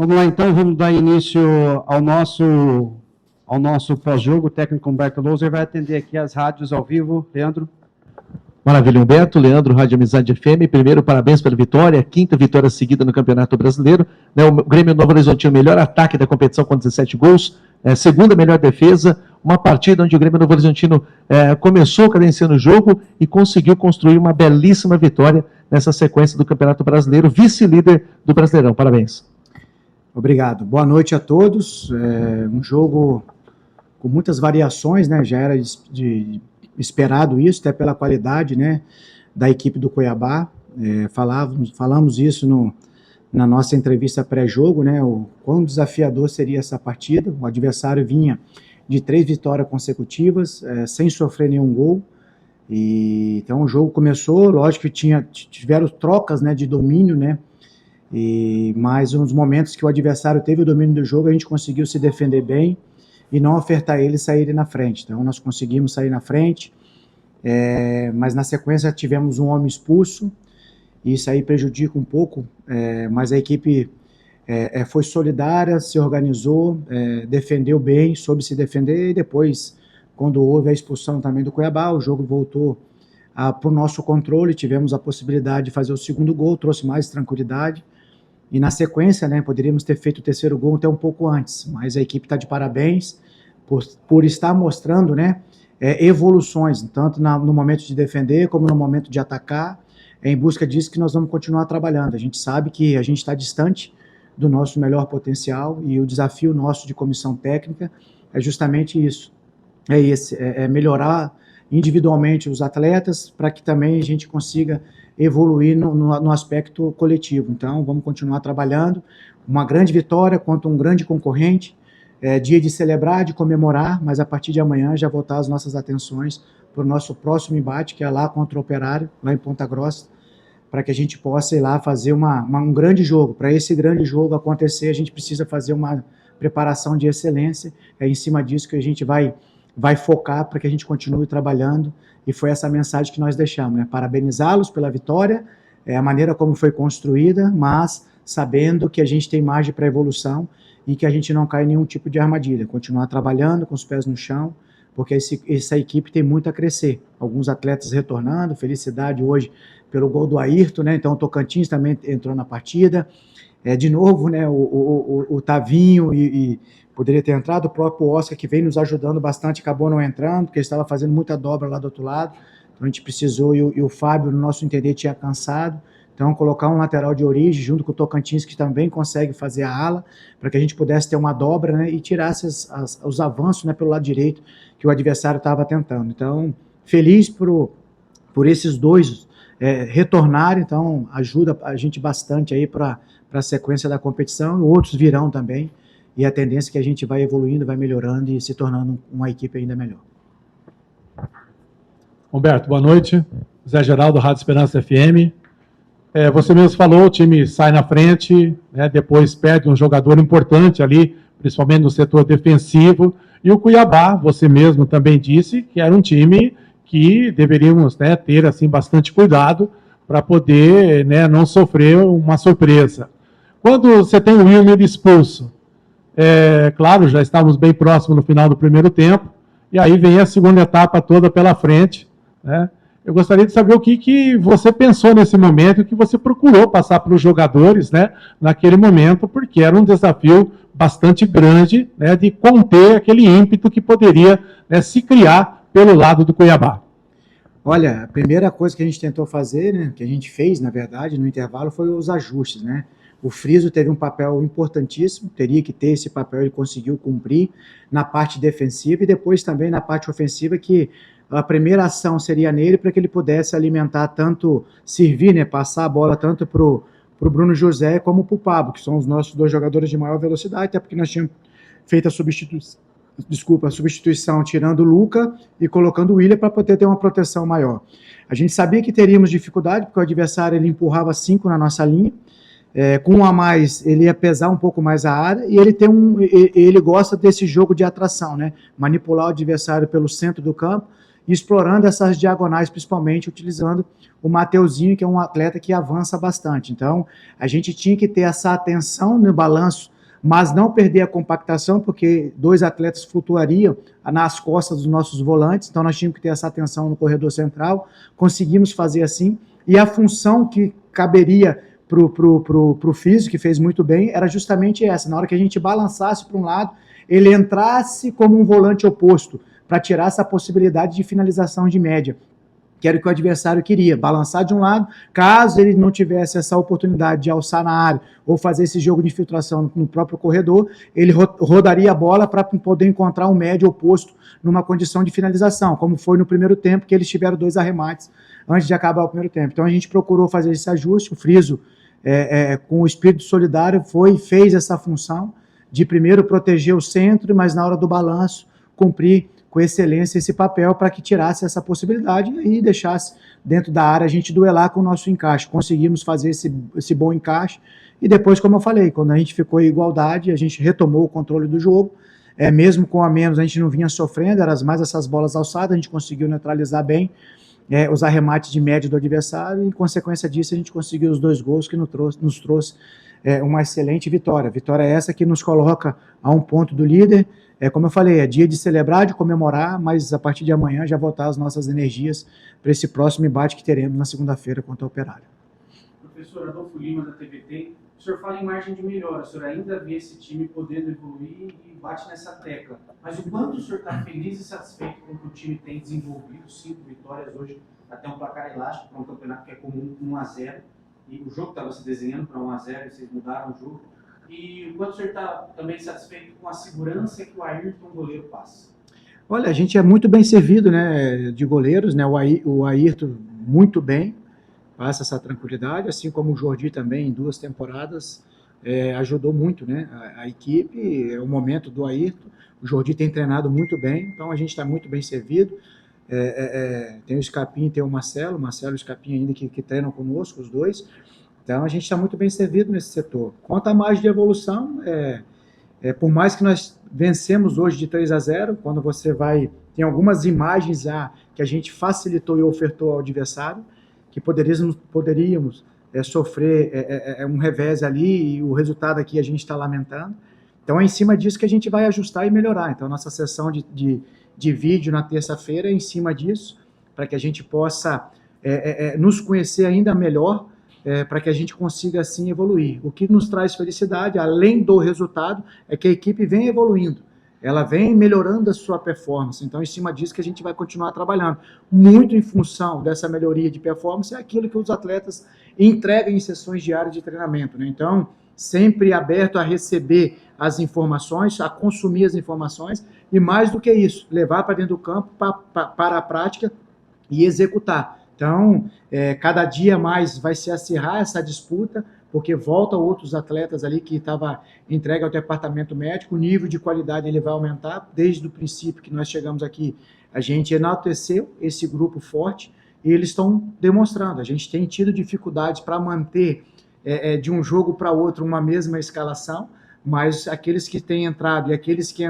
Vamos lá, então, vamos dar início ao nosso pós-jogo. O técnico Humberto Louser vai atender aqui as rádios ao vivo. Leandro. Maravilha, Humberto. Leandro, Rádio Amizade FM. Primeiro, parabéns pela vitória. Quinta vitória seguida no Campeonato Brasileiro. O Grêmio Novo Horizontino, melhor ataque da competição com 17 gols. Segunda melhor defesa. Uma partida onde o Grêmio Novo Horizontino começou cadenciando o jogo e conseguiu construir uma belíssima vitória nessa sequência do Campeonato Brasileiro. Vice-líder do Brasileirão. Parabéns. Obrigado. Boa noite a todos. Um jogo com muitas variações, né? Já era esperado isso, até pela qualidade, né, da equipe do Cuiabá. Falamos isso na nossa entrevista pré-jogo, né? O quão desafiador seria essa partida. O adversário vinha de 3 vitórias consecutivas, sem sofrer nenhum gol. Então o jogo começou, lógico que tiveram trocas, né, de domínio, né? Mas nos momentos que o adversário teve o domínio do jogo, a gente conseguiu se defender bem e não ofertar ele saírem na frente. Então nós conseguimos sair na frente, mas na sequência tivemos um homem expulso, e isso aí prejudica um pouco, mas a equipe foi solidária, se organizou, defendeu bem, soube se defender, e depois, quando houve a expulsão também do Cuiabá, o jogo voltou para o nosso controle, tivemos a possibilidade de fazer o segundo gol, trouxe mais tranquilidade. E na sequência, né, poderíamos ter feito o terceiro gol até um pouco antes, mas a equipe está de parabéns por estar mostrando, né, evoluções, tanto no momento de defender como no momento de atacar. Em busca disso que nós vamos continuar trabalhando. A gente sabe que a gente está distante do nosso melhor potencial, e o desafio nosso de comissão técnica é justamente isso, melhorar individualmente os atletas, para que também a gente consiga evoluir no aspecto coletivo. Então, vamos continuar trabalhando. Uma grande vitória contra um grande concorrente, dia de celebrar, de comemorar, mas a partir de amanhã já voltar as nossas atenções para o nosso próximo embate, que é lá contra o Operário, lá em Ponta Grossa, para que a gente possa ir lá fazer um grande jogo. Para esse grande jogo acontecer, a gente precisa fazer uma preparação de excelência. É em cima disso que a gente vai focar para que a gente continue trabalhando, e foi essa mensagem que nós deixamos, né? Parabenizá-los pela vitória, a maneira como foi construída, mas sabendo que a gente tem margem para evolução e que a gente não cai em nenhum tipo de armadilha, continuar trabalhando com os pés no chão, porque essa equipe tem muito a crescer. Alguns atletas retornando, felicidade hoje pelo gol do Ayrton, né? Então o Tocantins também entrou na partida, de novo, né, o Tavinho e poderia ter entrado, o próprio Oscar, que vem nos ajudando bastante, acabou não entrando, porque ele estava fazendo muita dobra lá do outro lado, então a gente precisou, e o Fábio, no nosso entender, tinha cansado, então colocar um lateral de origem, junto com o Tocantins, que também consegue fazer a ala, para que a gente pudesse ter uma dobra, né, e tirasse os avanços, né, pelo lado direito, que o adversário estava tentando. Então, feliz por esses dois retornarem, então ajuda a gente bastante aí para a sequência da competição, e outros virão também, e a tendência é que a gente vai evoluindo, vai melhorando e se tornando uma equipe ainda melhor. Humberto, boa noite. Zé Geraldo, Rádio Esperança FM. Você mesmo falou, o time sai na frente, né, depois perde um jogador importante ali, principalmente no setor defensivo, e o Cuiabá, você mesmo também disse que era um time que deveríamos, né, ter assim, bastante cuidado para poder, né, não sofrer uma surpresa. Quando você tem o Wilmer expulso, claro, já estávamos bem próximos no final do primeiro tempo, e aí vem a segunda etapa toda pela frente, né? Eu gostaria de saber o que você pensou nesse momento, o que você procurou passar para os jogadores, né, naquele momento, porque era um desafio bastante grande, né, de conter aquele ímpeto que poderia, né, se criar pelo lado do Cuiabá. Olha, a primeira coisa que a gente tentou fazer, né, que a gente fez, na verdade, no intervalo, foi os ajustes, né? O Friso teve um papel importantíssimo, teria que ter esse papel, ele conseguiu cumprir na parte defensiva, e depois também na parte ofensiva, que a primeira ação seria nele, para que ele pudesse alimentar, tanto servir, né, passar a bola tanto para o Bruno José como para o Pablo, que são os nossos dois jogadores de maior velocidade, até porque nós tínhamos feito a substituição tirando o Luca e colocando o William para poder ter uma proteção maior. A gente sabia que teríamos dificuldade, porque o adversário ele empurrava 5 na nossa linha, com um a mais ele ia pesar um pouco mais a área, e ele gosta desse jogo de atração, né? Manipular o adversário pelo centro do campo e explorando essas diagonais, principalmente utilizando o Mateuzinho, que é um atleta que avança bastante. Então, a gente tinha que ter essa atenção no balanço, mas não perder a compactação, porque 2 atletas flutuariam nas costas dos nossos volantes, então nós tínhamos que ter essa atenção no corredor central, conseguimos fazer assim, e a função que caberia para o físico, que fez muito bem, era justamente essa, na hora que a gente balançasse para um lado, ele entrasse como um volante oposto, para tirar essa possibilidade de finalização de média, que era o que o adversário queria, balançar de um lado, caso ele não tivesse essa oportunidade de alçar na área ou fazer esse jogo de infiltração no próprio corredor, ele rodaria a bola para poder encontrar um médio oposto numa condição de finalização, como foi no primeiro tempo, que eles tiveram 2 arremates antes de acabar o primeiro tempo. Então a gente procurou fazer esse ajuste, o Friso, com o espírito solidário, fez essa função de primeiro proteger o centro, mas na hora do balanço, cumprir com excelência esse papel para que tirasse essa possibilidade e deixasse dentro da área a gente duelar com o nosso encaixe. Conseguimos fazer esse bom encaixe e depois, como eu falei, quando a gente ficou em igualdade, a gente retomou o controle do jogo, mesmo com a menos a gente não vinha sofrendo, eram mais essas bolas alçadas, a gente conseguiu neutralizar bem os arremates de média do adversário e, em consequência disso, a gente conseguiu os 2 gols que nos trouxe uma excelente vitória. Vitória essa que nos coloca a 1 ponto do líder. Como eu falei, é dia de celebrar, de comemorar, mas a partir de amanhã já voltar as nossas energias para esse próximo embate que teremos na segunda-feira contra o Operário. Professor Adolfo Lima, da TVT, o senhor fala em margem de melhora, o senhor ainda vê esse time podendo evoluir e bate nessa tecla, mas o quanto o senhor está feliz e satisfeito com o que o time tem desenvolvido, 5 vitórias hoje, até um placar elástico para um campeonato que é comum 1-0, e o jogo estava se desenhando para 1-0 e vocês mudaram o jogo. E o quanto o senhor está também satisfeito com a segurança que o Ayrton, goleiro, passa? Olha, a gente é muito bem servido, né, de goleiros, né, o Ayrton muito bem, passa essa tranquilidade, assim como o Jordi também, em 2 temporadas, ajudou muito, né, a equipe, é o momento do Ayrton, o Jordi tem treinado muito bem, então a gente está muito bem servido, tem o Scapin, tem o Marcelo e o Scapin ainda que treinam conosco, os 2. Então, a gente está muito bem servido nesse setor. Quanto à margem de evolução, por mais que nós vencemos hoje de 3-0, quando você tem algumas imagens que a gente facilitou e ofertou ao adversário, que poderíamos sofrer um revés ali e o resultado aqui a gente está lamentando. Então, é em cima disso que a gente vai ajustar e melhorar. Então, nossa sessão de vídeo na terça-feira é em cima disso, para que a gente possa nos conhecer ainda melhor, para que a gente consiga, assim, evoluir. O que nos traz felicidade, além do resultado, é que a equipe vem evoluindo, ela vem melhorando a sua performance. Então, em cima disso que a gente vai continuar trabalhando. Muito em função dessa melhoria de performance é aquilo que os atletas entregam em sessões diárias de treinamento, né? Então, sempre aberto a receber as informações, a consumir as informações, e mais do que isso, levar para dentro do campo, para a prática e executar. Então, cada dia mais vai se acirrar essa disputa, porque volta outros atletas ali que estavam entregue ao departamento médico, o nível de qualidade ele vai aumentar. Desde o princípio que nós chegamos aqui, a gente enalteceu esse grupo forte e eles estão demonstrando. A gente tem tido dificuldades para manter de um jogo para outro uma mesma escalação, mas aqueles que têm entrado e aqueles que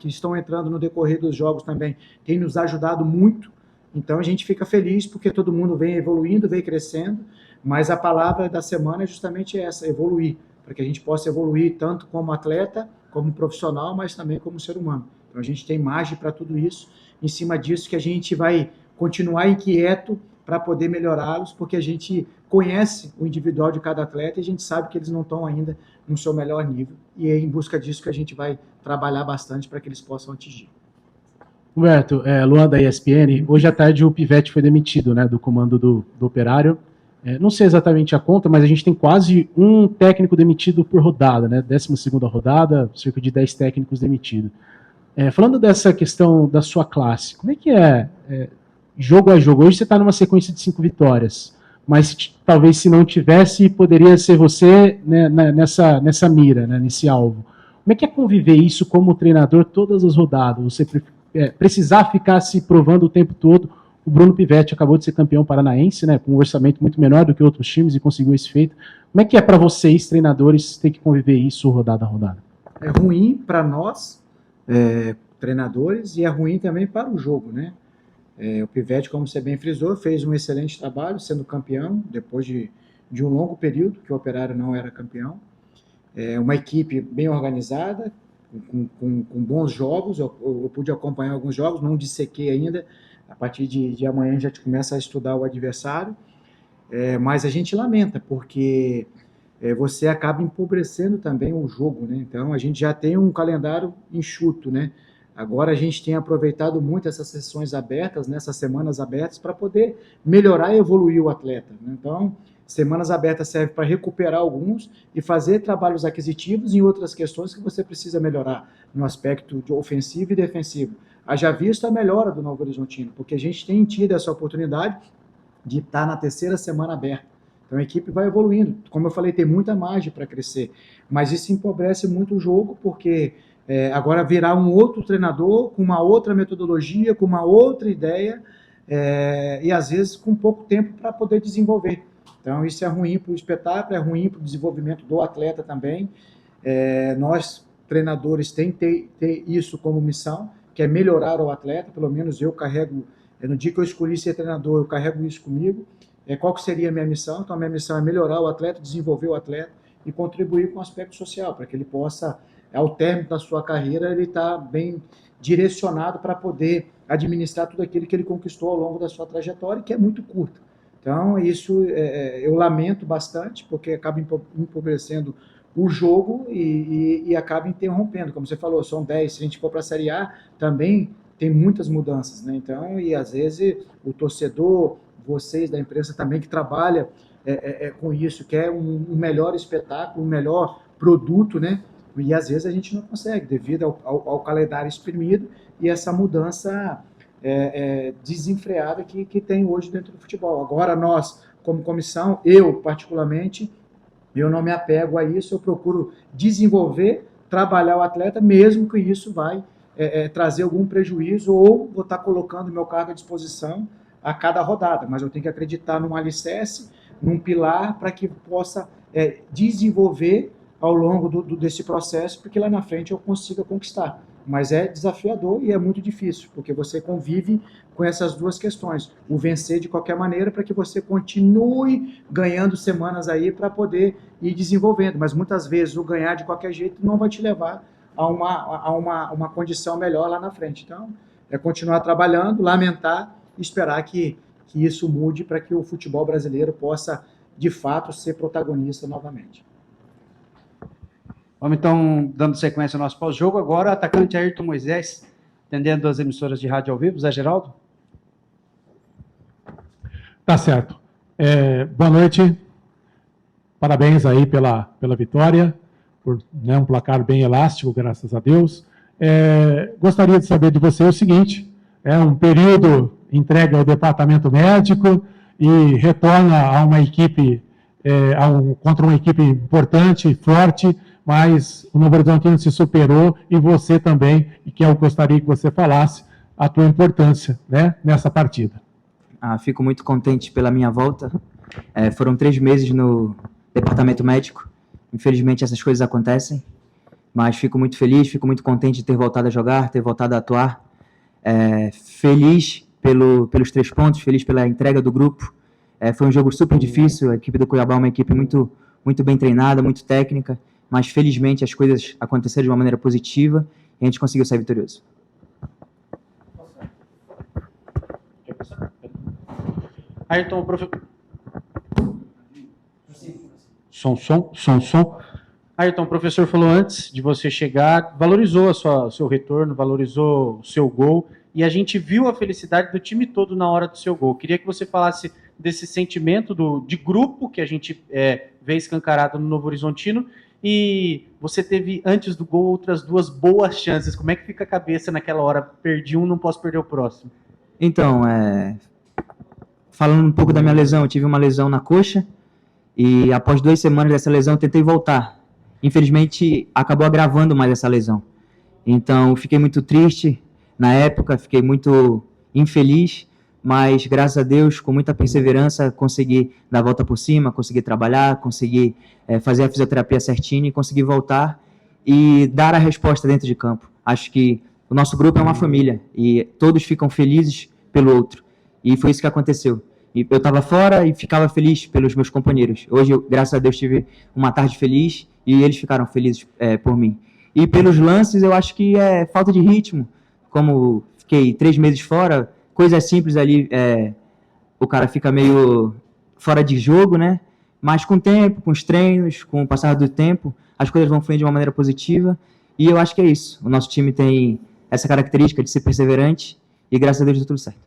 estão entrando no decorrer dos jogos também têm nos ajudado muito. Então, a gente fica feliz porque todo mundo vem evoluindo, vem crescendo, mas a palavra da semana é justamente essa, evoluir, para que a gente possa evoluir tanto como atleta, como profissional, mas também como ser humano. Então, a gente tem margem para tudo isso, em cima disso que a gente vai continuar inquieto para poder melhorá-los, porque a gente conhece o individual de cada atleta e a gente sabe que eles não estão ainda no seu melhor nível, e é em busca disso que a gente vai trabalhar bastante para que eles possam atingir. Humberto, Luan da ESPN, hoje à tarde o Pivete foi demitido, né, do comando do Operário. Não sei exatamente a conta, mas a gente tem quase um técnico demitido por rodada, né, 12ª rodada, cerca de 10 técnicos demitidos. Falando dessa questão da sua classe, como é que jogo a jogo? Hoje você está numa sequência de 5 vitórias, mas talvez se não tivesse, poderia ser você, né, nessa mira, né, nesse alvo. Como é que é conviver isso como treinador todas as rodadas? Você precisar ficar se provando o tempo todo. O Bruno Pivete acabou de ser campeão paranaense, né, com um orçamento muito menor do que outros times e conseguiu esse feito. Como é que é para vocês, treinadores, ter que conviver isso rodada a rodada? É ruim para nós, treinadores, e é ruim também para o jogo, né? O Pivete, como você bem frisou, fez um excelente trabalho, sendo campeão, depois de um longo período que o Operário não era campeão. Uma equipe bem organizada, com bons jogos, eu pude acompanhar alguns jogos, não dissequei ainda, a partir de amanhã a gente começa a estudar o adversário, mas a gente lamenta, porque você acaba empobrecendo também o jogo, né? Então a gente já tem um calendário enxuto, né? Agora a gente tem aproveitado muito essas sessões abertas, né, essas semanas abertas, para poder melhorar e evoluir o atleta, né? Então, semanas abertas serve para recuperar alguns e fazer trabalhos aquisitivos em outras questões que você precisa melhorar no aspecto de ofensivo e defensivo. Haja visto a melhora do Novo Horizontino, porque a gente tem tido essa oportunidade de estar na terceira semana aberta. Então a equipe vai evoluindo. Como eu falei, tem muita margem para crescer, mas isso empobrece muito o jogo, porque agora virá um outro treinador com uma outra metodologia, com uma outra ideia, e às vezes com pouco tempo para poder desenvolver. Então isso é ruim para o espetáculo, é ruim para o desenvolvimento do atleta também. Nós, treinadores, temos que ter isso como missão, que é melhorar o atleta. Pelo menos eu carrego, no dia que eu escolhi ser treinador, eu carrego isso comigo. Qual que seria a minha missão? Então a minha missão é melhorar o atleta, desenvolver o atleta e contribuir com o aspecto social, para que ele possa, ao término da sua carreira, ele está bem direcionado para poder administrar tudo aquilo que ele conquistou ao longo da sua trajetória, que é muito curta. Então, isso eu lamento bastante, porque acaba empobrecendo o jogo e acaba interrompendo. Como você falou, são 10, se a gente for para a Série A, também tem muitas mudanças, né? Então, e às vezes o torcedor, vocês da imprensa também que trabalha com isso, quer um melhor espetáculo, um melhor produto, né? E às vezes a gente não consegue, devido ao calendário exprimido e essa mudança desenfreada que tem hoje dentro do futebol. Agora nós, como comissão, eu particularmente, eu não me apego a isso, eu procuro desenvolver, trabalhar o atleta, mesmo que isso vai trazer algum prejuízo, ou vou estar colocando meu cargo à disposição a cada rodada, mas eu tenho que acreditar num alicerce, num pilar, para que possa desenvolver ao longo desse processo, porque lá na frente eu consiga conquistar. Mas é desafiador e é muito difícil, porque você convive com essas duas questões. O vencer de qualquer maneira para que você continue ganhando semanas aí para poder ir desenvolvendo. Mas muitas vezes o ganhar de qualquer jeito não vai te levar a uma condição melhor lá na frente. Então, é continuar trabalhando, lamentar e esperar que isso mude para que o futebol brasileiro possa, de fato, ser protagonista novamente. Vamos então, dando sequência ao nosso pós-jogo. Agora, atacante Ayrton Moisés, atendendo as emissoras de rádio ao vivo. Zé Geraldo? Tá certo. Boa noite. Parabéns aí pela vitória, por um placar bem elástico, graças a Deus. Gostaria de saber de você o seguinte: um período entregue ao departamento médico e retorna a uma equipe, contra uma equipe importante, forte, mas o Novo Horizontino se superou e você também, e que eu gostaria que você falasse a tua importância, né, nessa partida. Fico muito contente pela minha volta. Foram 3 meses no departamento médico. Infelizmente essas coisas acontecem, mas fico muito feliz, fico muito contente de ter voltado a jogar, ter voltado a atuar. Feliz pelos 3 pontos, feliz pela entrega do grupo. Foi um jogo super difícil, a equipe do Cuiabá é uma equipe muito, muito bem treinada, muito técnica, mas felizmente as coisas aconteceram de uma maneira positiva e a gente conseguiu sair vitorioso. Ayrton, Ayrton, o professor falou antes de você chegar, valorizou o seu retorno, valorizou o seu gol, e a gente viu a felicidade do time todo na hora do seu gol. Queria que você falasse desse sentimento de grupo que a gente vê escancarado no Novo Horizontino, e você teve, antes do gol, outras 2 boas chances. Como é que fica a cabeça naquela hora? Perdi um, não posso perder o próximo. Então, falando um pouco da minha lesão, eu tive uma lesão na coxa, e após 2 semanas dessa lesão, eu tentei voltar. Infelizmente, acabou agravando mais essa lesão. Então, fiquei muito triste na época, fiquei muito infeliz, mas graças a Deus, com muita perseverança, consegui dar a volta por cima, consegui trabalhar, consegui fazer a fisioterapia certinho e consegui voltar e dar a resposta dentro de campo. Acho que o nosso grupo é uma família e todos ficam felizes pelo outro. E foi isso que aconteceu. E eu estava fora e ficava feliz pelos meus companheiros. Hoje, graças a Deus, tive uma tarde feliz e eles ficaram felizes por mim. E pelos lances, eu acho que é falta de ritmo. Como fiquei 3 meses fora, coisas simples ali, o cara fica meio fora de jogo, né? Mas com o tempo, com os treinos, com o passar do tempo, as coisas vão fluindo de uma maneira positiva. E eu acho que é isso. O nosso time tem essa característica de ser perseverante e, graças a Deus, deu tudo certo.